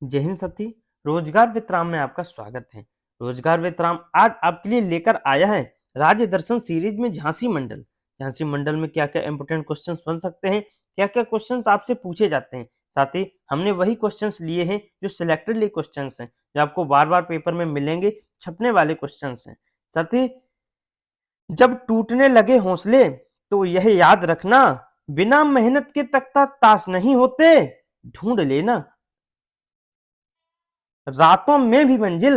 जय हिंद साथी। रोजगार वित्राम में आपका स्वागत है। रोजगार वित्राम आज आपके लिए लेकर आया है राज्य दर्शन सीरीज में झांसी मंडल। झांसी मंडल में क्या क्या इंपोर्टेंट क्वेश्चंस बन सकते हैं, क्या क्या क्वेश्चंस आपसे पूछे जाते हैं। साथ ही हमने वही क्वेश्चंस लिए हैं जो सिलेक्टेडली क्वेश्चंस हैं, जो आपको बार बार पेपर में मिलेंगे, छपने वाले क्वेश्चंस हैं। साथ ही जब टूटने लगे हौसले तो यह याद रखना, बिना मेहनत के तख्ता ताश नहीं होते, ढूंढ लेना रातों में भी मंजिल,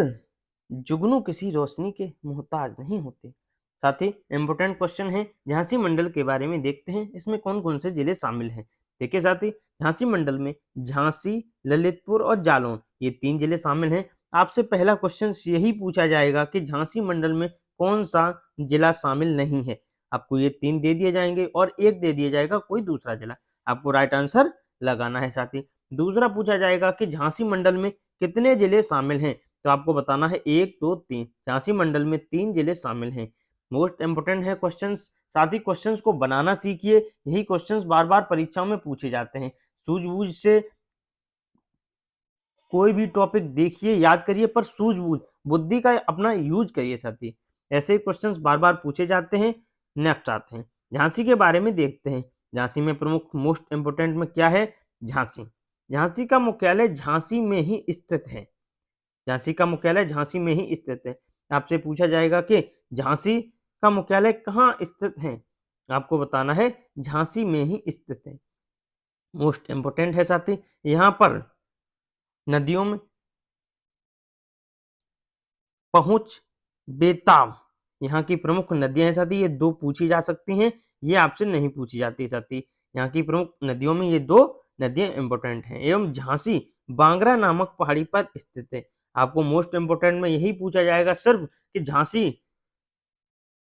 जुगनू किसी रोशनी के मोहताज नहीं होते। साथ ही इंपोर्टेंट क्वेश्चन है झांसी मंडल के बारे में, देखते हैं इसमें कौन कौन से जिले शामिल हैं। देखिए साथी, झांसी मंडल में झांसी, ललितपुर और जालौन ये 3 जिले शामिल हैं। आपसे पहला क्वेश्चन यही पूछा जाएगा कि झांसी मंडल में कौन सा जिला शामिल नहीं है। आपको ये 3 दे दिए जाएंगे और 1 दे दिया जाएगा कोई दूसरा जिला, आपको राइट आंसर लगाना है। साथी दूसरा पूछा जाएगा कि झांसी मंडल में कितने जिले शामिल हैं, तो आपको बताना है 1, 2, 3। झांसी मंडल में 3 जिले शामिल हैं। मोस्ट इंपोर्टेंट है क्वेश्चंस। साथ ही क्वेश्चंस को बनाना सीखिए, यही क्वेश्चंस बार बार परीक्षाओं में पूछे जाते हैं। सूझबूझ से कोई भी टॉपिक देखिए, याद करिए, पर सूझबूझ बुद्धि का अपना यूज करिए। साथी ऐसे क्वेश्चंस बार बार पूछे जाते हैं। नेक्स्ट आते हैं झांसी के बारे में, देखते हैं झांसी में प्रमुख मोस्ट इंपोर्टेंट में क्या है। झांसी, झांसी का मुख्यालय झांसी में ही स्थित है। झांसी का मुख्यालय झांसी में ही स्थित है। आपसे पूछा जाएगा कि झांसी का मुख्यालय कहाँ स्थित है, आपको बताना है झांसी में ही स्थित है। मोस्ट इंपोर्टेंट है साथी, यहाँ पर नदियों में पहुंच, बेताब, यहाँ की प्रमुख नदियां हैं साथी, ये 2 पूछी जा सकती हैं, ये आपसे नहीं पूछी जाती साथी। यहाँ की प्रमुख नदियों में ये 2 नदियां इंपोर्टेंट हैं। एवं झांसी बांगरा नामक पहाड़ी पर स्थित है। आपको मोस्ट इंपोर्टेंट में यही पूछा जाएगा सिर्फ कि झांसी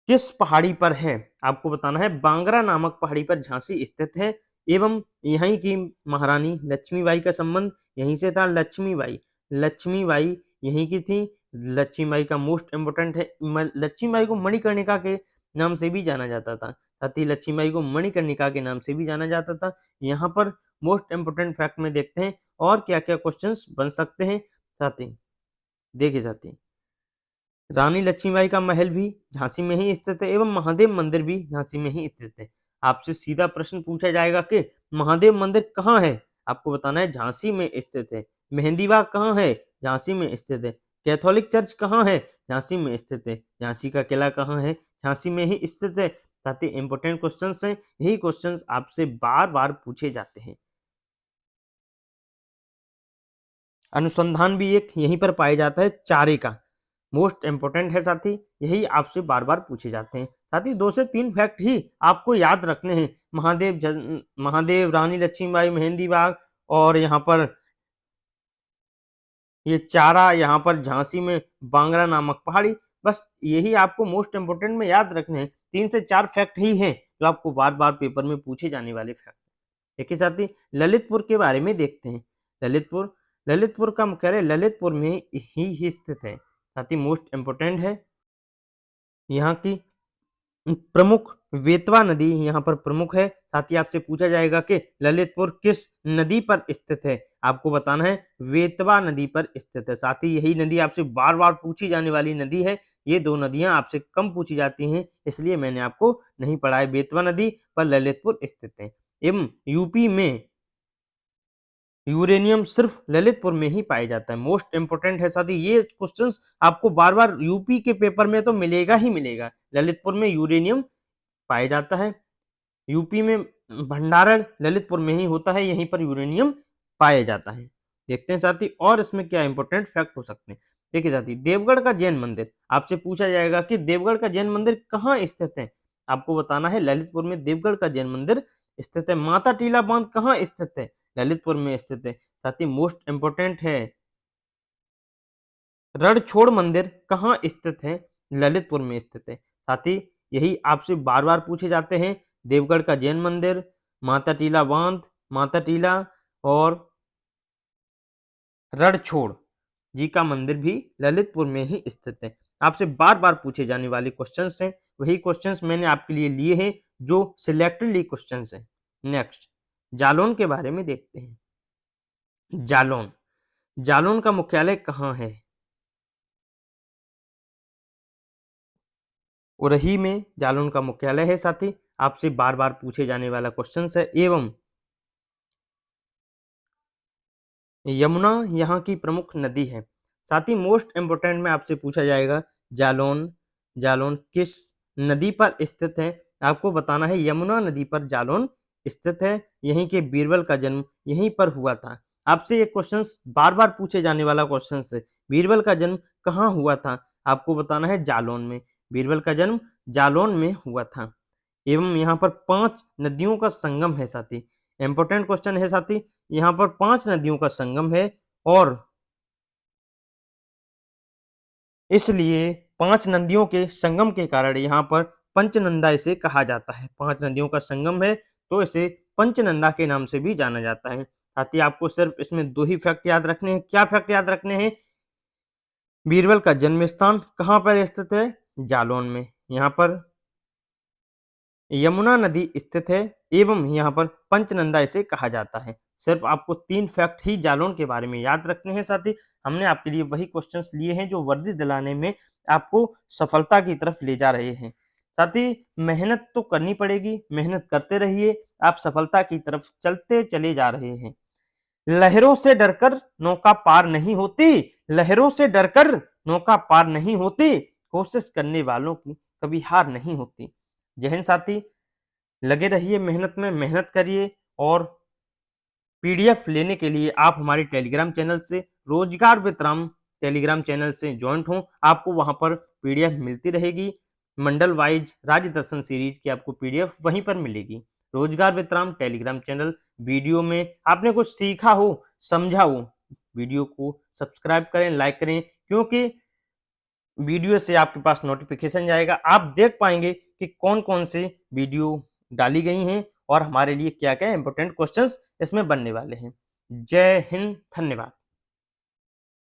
किस पहाड़ी पर है, आपको बताना है बांगरा नामक पहाड़ी पर झांसी स्थित है। एवं यहीं की महारानी लक्ष्मीबाई का संबंध यहीं से था। लक्ष्मीबाई यहीं की थी। लक्ष्मीबाई का मोस्ट इंपोर्टेंट है, लक्ष्मीबाई को मणिकर्णिका के नाम से भी जाना जाता था। साथ ही लक्ष्मीबाई को मणिकर्णिका के नाम से भी जाना जाता था। यहाँ पर मोस्ट इंपोर्टेंट फैक्ट में देखते हैं और क्या क्या क्वेश्चन बन सकते हैं। साथी देखिए साथी, रानी लक्ष्मीबाई का महल भी झांसी में ही स्थित है एवं महादेव मंदिर भी झांसी में ही स्थित है। आपसे सीधा प्रश्न पूछा जाएगा कि महादेव मंदिर कहाँ है, आपको बताना है झांसी में स्थित है। मेहंदी बाग कहाँ है, झांसी में स्थित है। कैथोलिक चर्च कहाँ है, झांसी में स्थित है। झांसी का किला कहाँ है, झांसी में ही स्थित है। साथ ही इंपोर्टेंट क्वेश्चन हैं, यही क्वेश्चन आपसे बार बार पूछे जाते हैं। अनुसंधान भी एक यहीं पर पाया जाता है, चारे का मोस्ट इंपोर्टेंट है साथी, यही आपसे बार बार पूछे जाते हैं। साथी 2 से 3 फैक्ट ही आपको याद रखने हैं। महादेव, रानी लक्ष्मीबाई, मेहंदी बाग और यहाँ पर ये चारा, यहाँ पर झांसी में बांगरा नामक पहाड़ी, बस यही आपको मोस्ट इंपोर्टेंट में याद रखने हैं। 3 से 4 फैक्ट ही हैं जो आपको बार बार पेपर में पूछे जाने वाले फैक्ट। देखिए साथी, ललितपुर के बारे में देखते हैं। ललितपुर, ललितपुर का मुख्यालय ललितपुर में ही स्थित है। साथ ही मोस्ट इंपोर्टेंट है, यहाँ की प्रमुख वेतवा नदी यहाँ पर प्रमुख है। साथ ही आपसे पूछा जाएगा कि ललितपुर किस नदी पर स्थित है, आपको बताना है वेतवा नदी पर स्थित है। साथ ही यही नदी आपसे बार बार पूछी जाने वाली नदी है। ये 2 नदियां आपसे कम पूछी जाती हैं, इसलिए मैंने आपको नहीं पढ़ा है। बेतवा नदी पर ललितपुर स्थित है। एवं यूपी में यूरेनियम सिर्फ ललितपुर में ही पाया जाता है। मोस्ट इंपोर्टेंट है साथी, ये क्वेश्चंस आपको बार बार यूपी के पेपर में तो मिलेगा ही मिलेगा। ललितपुर में यूरेनियम पाया जाता है। यूपी में भंडारण ललितपुर में ही होता है, यहीं पर यूरेनियम पाया जाता है। देखते हैं साथी और इसमें क्या इंपोर्टेंट फैक्ट हो सकते हैं। देखिए साथी, देवगढ़ का जैन मंदिर, आपसे पूछा जाएगा कि देवगढ़ का जैन मंदिर कहाँ स्थित है, आपको बताना है ललितपुर में देवगढ़ का जैन मंदिर स्थित है। माता टीला बांध कहाँ स्थित है, ललितपुर में स्थित है। साथ ही मोस्ट इंपोर्टेंट है, रणछोड़ मंदिर कहाँ स्थित है, ललितपुर में स्थित है। साथ ही यही आपसे बार बार पूछे जाते हैं, देवगढ़ का जैन मंदिर, माता टीला बांध, माता टीला और रणछोड़ जी का मंदिर भी ललितपुर में ही स्थित है। आपसे बार बार पूछे जाने वाले क्वेश्चंस हैं, वही क्वेश्चंस मैंने आपके लिए लिए हैं जो सिलेक्टेडली क्वेश्चंस हैं। नेक्स्ट जालौन के बारे में देखते हैं। जालौन, जालौन का मुख्यालय कहाँ है? उरही में जालौन का मुख्यालय है साथी। आपसे बार-बार पूछे जाने वाला क्वेश्चन्स है एवं यमुना यहाँ की प्रमुख नदी है। साथ ही मोस्ट इम्पोर्टेंट में आपसे पूछा जाएगा जालौन, जालौन किस नदी पर स्थित है? आपको बताना है यमुना नदी पर जालौन स्थित है। यहीं के बीरबल का जन्म यहीं पर हुआ था। आपसे ये क्वेश्चन्स बार-बार पूछे जाने वाला क्वेश्चन्स है। बीरबल का जन्म कहाँ हुआ था? आपको बताना है जालौन में। बीरबल का जन्म जालौन में हुआ था। एवं यहाँ पर 5 नदियों का संगम है साथी। इम्पोर्टेंट क्वेश्चन है साथी। यहाँ पर 5 नदियों का संगम है और इसलिए 5 नदियों के संगम के कारण यहाँ पर पंचनंदा इसे कहा जाता है। 5 नदियों का संगम है तो इसे पंचनंदा के नाम से भी जाना जाता है। साथ ही आपको सिर्फ इसमें 2 ही फैक्ट याद रखने हैं। क्या फैक्ट याद रखने हैं? बीरबल का जन्म स्थान कहाँ पर स्थित है? जालौन में। यहाँ पर यमुना नदी स्थित है एवं यहाँ पर पंचनंदा इसे कहा जाता है। सिर्फ आपको 3 फैक्ट ही जालौन के बारे में याद रखने हैं साथ ही हमने आपके लिए वही क्वेश्चंस लिए हैं जो वर्दी दिलाने में आपको सफलता की तरफ ले जा रहे हैं। साथ ही मेहनत तो करनी पड़ेगी, मेहनत करते रहिए, आप सफलता की तरफ चलते चले जा रहे हैं। लहरों से डरकर नौका पार नहीं होती, लहरों से डरकर नौका पार नहीं होती, कोशिश करने वालों की कभी हार नहीं होती। जय हिंद साथी, लगे रहिए मेहनत में, मेहनत करिए और पीडीएफ लेने के लिए आप हमारे टेलीग्राम चैनल से रोजगार विद राम टेलीग्राम चैनल से जॉइंट हों। आपको वहां पर पीडीएफ मिलती रहेगी। मंडल वाइज राज्य दर्शन सीरीज की आपको पीडीएफ वहीं पर मिलेगी। रोजगार with Ram Telegram channel, video में आपने कुछ सीखा हो, समझा हो, वीडियो को सब्सक्राइब करें, लाइक करें, क्योंकि वीडियो से आपके पास नोटिफिकेशन जाएगा। आप देख पाएंगे कि कौन-कौन से वीडियो डाली गई हैं और हमारे लिए क्या-क्या इंपॉर्टेंट क्वेश्चंस इसमें बनने वाले हैं। जय हिंद, धन्यवाद।